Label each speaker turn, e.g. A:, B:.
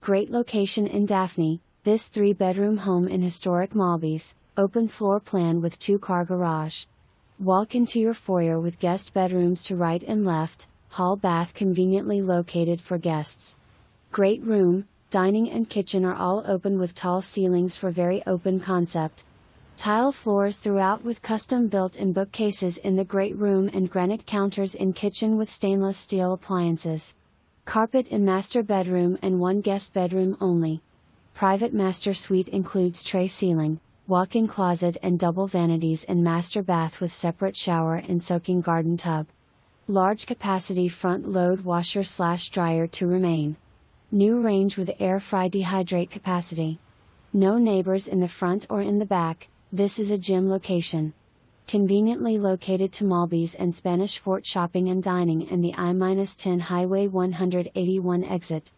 A: Great location in Daphne, this 3-bedroom home in historic Malbis, open floor plan with 2-car garage. Walk into your foyer with guest bedrooms to right and left, hall bath conveniently located for guests. Great room, dining and kitchen are all open with tall ceilings for very open concept. Tile floors throughout with custom built-in bookcases in the great room and granite counters in kitchen with stainless steel appliances. Carpet in master bedroom and 1 guest bedroom only. Private master suite includes Trey Ceiling, walk-in closet and double vanities and master bath with separate shower and soaking garden tub. Large capacity front load washer/dryer to remain. New range with air fry-dehydrate capacity. No neighbors in the front or in the back. This is a gym location. Conveniently located to Malbis and Spanish Fort shopping and dining and the I-10 Highway 181 exit.